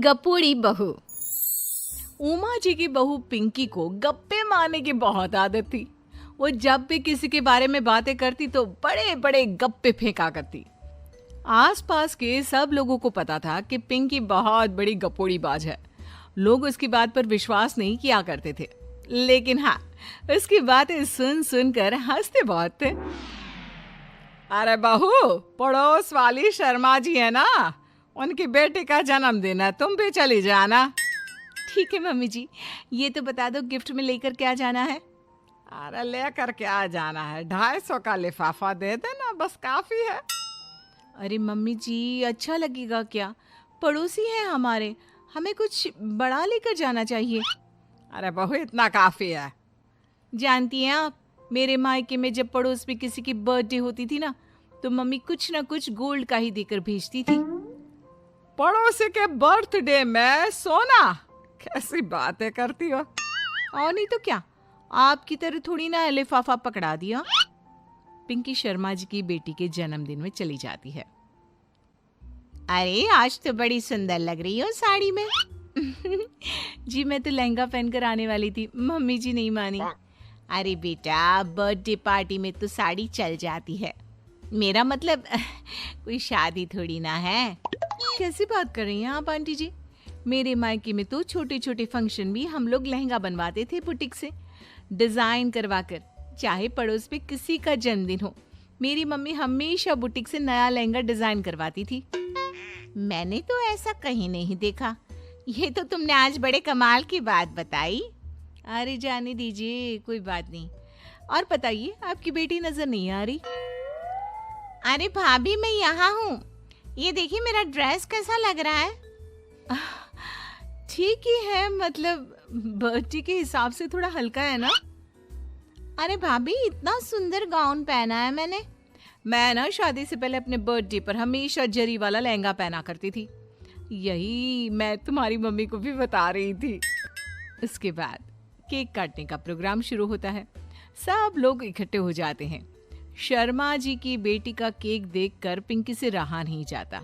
गपोड़ी बहू। उमा जी की बहू पिंकी को गप्पे मारने की बहुत आदत थी। वो जब भी किसी के बारे में बातें करती तो बड़े बड़े गप्पे फेंका करती। आसपास के सब लोगों को पता था कि पिंकी बहुत बड़ी गपोड़ी बाज है। लोग उसकी बात पर विश्वास नहीं किया करते थे, लेकिन हाँ, उसकी बातें सुन सुनकर हंसते बहुत थे। अरे बहू, पड़ोस वाली शर्मा जी है ना, उनकी बेटी का जन्मदिन है, तुम भी चली जाना। ठीक है मम्मी जी, ये तो बता दो गिफ्ट में लेकर क्या जाना है? अरे लेकर क्या जाना है, 250 का लिफाफा दे देना, बस काफी है। अरे मम्मी जी, अच्छा लगेगा क्या? पड़ोसी हैं हमारे, हमें कुछ बड़ा लेकर जाना चाहिए। अरे बहू, इतना काफी है। जानती हैं आप, मेरे मायके में जब पड़ोस में किसी की बर्थडे होती थी ना, तो मम्मी कुछ ना कुछ गोल्ड का ही देकर भेजती थी। पड़ोसी के बर्थडे में सोना? कैसी बातें करती हो। और नहीं तो क्या, आपकी तरह थोड़ी ना लिफाफा पकड़ा दिया। पिंकी शर्मा जी की बेटी के जन्मदिन में चली जाती है। अरे आज तो बड़ी सुंदर लग रही हो साड़ी में। जी मैं तो लहंगा पहनकर आने वाली थी, मम्मी जी नहीं मानी। अरे बेटा, बर्थडे पार्टी में तो साड़ी चल जाती है, मेरा मतलब कोई शादी थोड़ी ना है। कैसी बात कर रही हैं आप आंटी जी? मेरे मायके में तो छोटे छोटे फंक्शन भी हम लोग लहंगा बनवाते थे बुटीक से, डिजाइन करवाकर। चाहे पड़ोस में किसी का जन्मदिन हो, मेरी मम्मी हमेशा बुटीक से नया लहंगा डिजाइन करवाती थी। मैंने तो ऐसा कहीं नहीं देखा, ये तो तुमने आज बड़े कमाल की बात बताई। अरे जाने दीजिए, कोई बात नहीं। और बताइए, आपकी बेटी नजर नहीं आ रही? अरे भाभी, मैं यहाँ हूँ। ये देखिए मेरा ड्रेस कैसा लग रहा है? ठीक ही है, मतलब बर्थडे के हिसाब से थोड़ा हल्का है ना। अरे भाभी, इतना सुंदर गाउन पहना है मैंने। मैं ना शादी से पहले अपने बर्थडे पर हमेशा जरी वाला लहंगा पहना करती थी। यही मैं तुम्हारी मम्मी को भी बता रही थी। इसके बाद केक काटने का प्रोग्राम शुरू होता है। सब लोग इकट्ठे हो जाते हैं। शर्मा जी की बेटी का केक देखकर पिंकी से रहा नहीं जाता।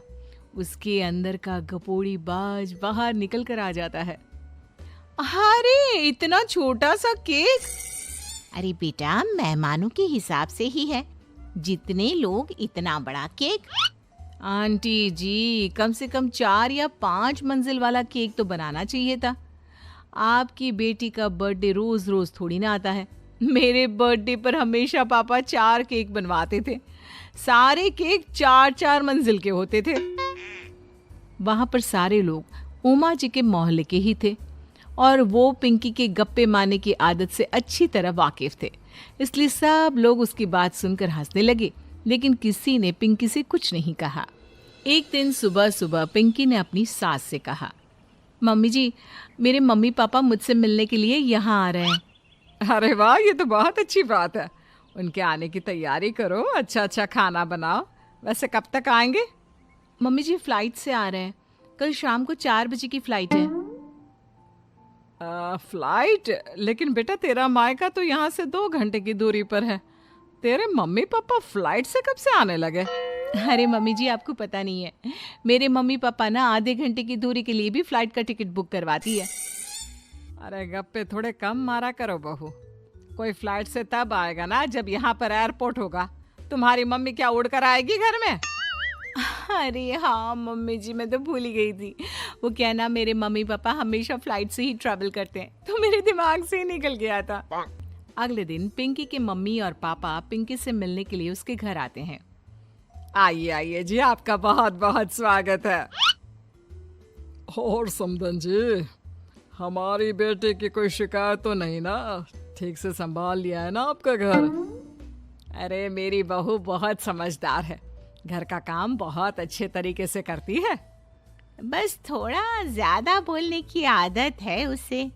उसके अंदर का गपोड़ी बाज बाहर निकल कर आ जाता है। अरे इतना छोटा सा केक! अरे बेटा, मेहमानों के हिसाब से ही है, जितने लोग इतना बड़ा केक। आंटी जी, कम से कम 4 या 5 मंजिल वाला केक तो बनाना चाहिए था। आपकी बेटी का बर्थडे रोज रोज थोड़ी ना आता है। मेरे बर्थडे पर हमेशा पापा 4 केक बनवाते थे। सारे केक 4-4 मंजिल के होते थे। वहां पर सारे लोग उमा जी के मोहल्ले के ही थे और वो पिंकी के गप्पे मारने की आदत से अच्छी तरह वाकिफ थे, इसलिए सब लोग उसकी बात सुनकर हंसने लगे, लेकिन किसी ने पिंकी से कुछ नहीं कहा। एक दिन सुबह सुबह पिंकी ने अपनी सास से कहा, मम्मी जी, मेरे मम्मी पापा मुझसे मिलने के लिए यहाँ आ रहे हैं। अरे वाह, ये तो बहुत अच्छी बात है। उनके आने की तैयारी करो, अच्छा अच्छा खाना बनाओ। वैसे कब तक आएंगे? मम्मी जी फ्लाइट से आ रहे हैं, कल शाम को 4 बजे की फ्लाइट है। फ्लाइट? लेकिन बेटा, तेरा मायका तो यहाँ से 2 घंटे की दूरी पर है। तेरे मम्मी पापा फ्लाइट से कब से आने लगे? अरे मम्मी जी, आपको पता नहीं है, मेरे मम्मी पापा ना आधे घंटे की दूरी के लिए भी फ्लाइट का टिकट बुक करवाती है। अरे गप्पे थोड़े कम मारा करो बहू। कोई फ्लाइट से तब आएगा ना जब यहाँ पर एयरपोर्ट होगा। तुम्हारी मम्मी क्या उड़ कर आएगी घर में? अरे हाँ मम्मी जी, मैं तो भूल ही गई थी। वो क्या ना, मेरे मम्मी पापा हमेशा फ्लाइट से ही ट्रैवल करते हैं, तो मेरे दिमाग से ही निकल गया था। अगले दिन पिंकी के मम्मी और पापा पिंकी से मिलने के लिए उसके घर आते हैं। आइए आइए जी, आपका बहुत बहुत स्वागत है। और समदन जी, हमारी बेटे की कोई शिकायत तो नहीं ना? ठीक से संभाल लिया है ना आपका घर? अरे मेरी बहू बहुत समझदार है, घर का काम बहुत अच्छे तरीके से करती है। बस थोड़ा ज्यादा बोलने की आदत है उसे,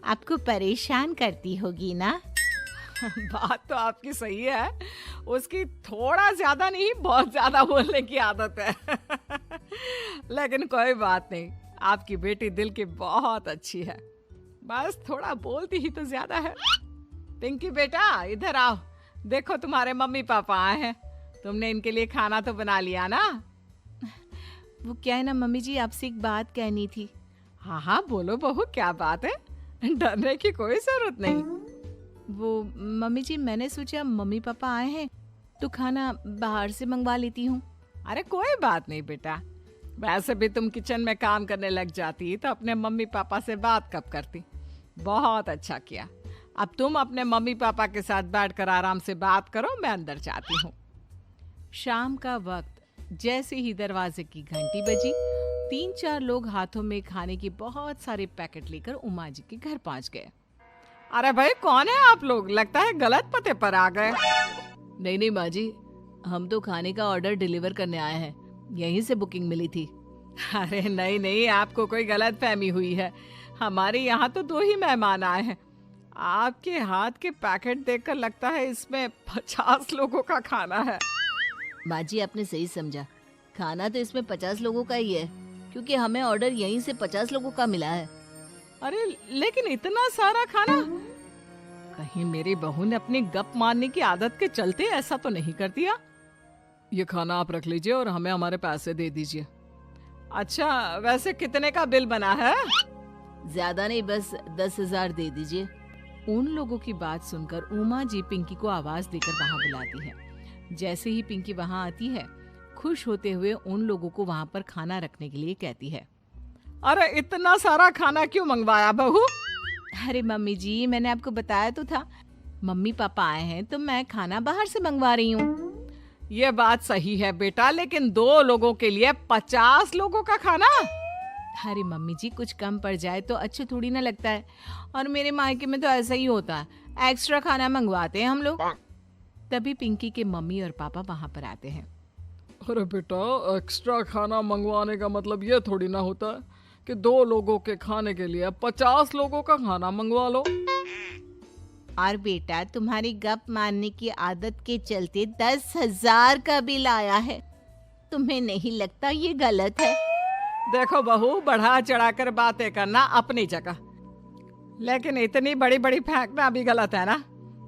आपको परेशान करती होगी ना? बात तो आपकी सही है, उसकी थोड़ा ज्यादा नहीं बहुत ज्यादा बोलने की आदत है। लेकिन कोई बात नहीं, आपकी बेटी दिल की बहुत अच्छी है, बस थोड़ा बोलती ही तो ज्यादा है। पिंकी बेटा, इधर आओ, देखो तुम्हारे मम्मी पापा आए हैं। तुमने इनके लिए खाना तो बना लिया ना? वो क्या है ना मम्मी जी, आपसे एक बात कहनी थी। हाँ हाँ बोलो बहू, क्या बात है, डरने की कोई जरूरत नहीं। वो मम्मी जी, मैंने सोचा मम्मी पापा आए हैं तो खाना बाहर से मंगवा लेती हूँ। अरे कोई बात नहीं बेटा, वैसे भी तुम किचन में काम करने लग जाती तो अपने मम्मी पापा से बात कब करती। बहुत अच्छा किया। अब तुम अपने मम्मी पापा के साथ बैठकर आराम से बात करो, मैं अंदर जाती हूँ। शाम का वक्त जैसे ही दरवाजे की घंटी बजी, 3-4 लोग हाथों में खाने की बहुत सारे पैकेट लेकर उमा जी के घर पहुंच गए। अरे भाई कौन है आप लोग, लगता है गलत पते पर आ गए। नहीं नहीं माँ जी, हम तो खाने का ऑर्डर डिलीवर करने आए हैं, यहीं से बुकिंग मिली थी। अरे नहीं नहीं, आपको कोई गलत फहमी हुई है, हमारे यहाँ तो 2 ही मेहमान आए हैं। आपके हाथ के पैकेट देखकर लगता है इसमें 50 लोगों का खाना है। माँ जी आपने सही समझा, खाना तो इसमें 50 लोगों का ही है, क्योंकि हमें ऑर्डर यहीं से 50 लोगों का मिला है। अरे लेकिन इतना सारा खाना, कहीं मेरी बहू ने अपनी गप मारने की आदत के चलते ऐसा तो नहीं कर दिया। ये खाना आप रख लीजिए और हमें हमारे पैसे दे दीजिए। अच्छा वैसे कितने का बिल बना है? ज्यादा नहीं, बस 10,000 दे दीजिए। उन लोगों की बात सुनकर उमा जी पिंकी को आवाज देकर वहां बुलाती है। जैसे ही पिंकी वहां आती है, खुश होते हुए उन लोगों को वहां पर खाना रखने के लिए कहती है। अरे इतना सारा खाना क्यों मंगवाया बहू? अरे मम्मी जी, मैंने आपको बताया तो था, मम्मी पापा आए हैं तो मैं खाना बाहर से मंगवा रही हूँ। ये बात सही है बेटा, लेकिन 2 लोगों के लिए 50 लोगों का खाना? अरे मम्मी जी, कुछ कम पड़ जाए तो अच्छा थोड़ी ना लगता है, और मेरे मायके में तो ऐसा ही होता है, एक्स्ट्रा खाना मंगवाते हैं हम लोग। तभी पिंकी के मम्मी और पापा वहां पर आते हैं। अरे बेटा, एक्स्ट्रा खाना मंगवाने का मतलब ये थोड़ी ना होता है कि 2 लोगों के खाने के लिए 50 लोगों का खाना मंगवा लो। और बेटा, तुम्हारी गप मारने की आदत के चलते 10,000 का बिल आया है, तुम्हें नहीं लगता ये गलत है? देखो बहू, बढ़ा चढ़ाकर बातें करना अपनी जगह, लेकिन इतनी बड़ी बड़ी फेंकना भी गलत है ना।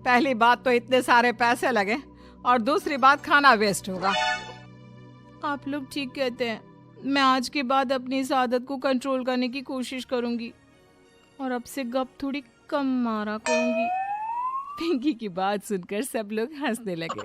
पहली बात तो इतने सारे पैसे लगे, और दूसरी बात खाना वेस्ट होगा। आप लोग ठीक कहते हैं, मैं आज के बाद अपनी इस आदत को कंट्रोल करने की कोशिश करूंगी और अब से गप थोड़ी कम मारा करूंगी। पिंकी की बात सुनकर सब लोग हंसने लगे।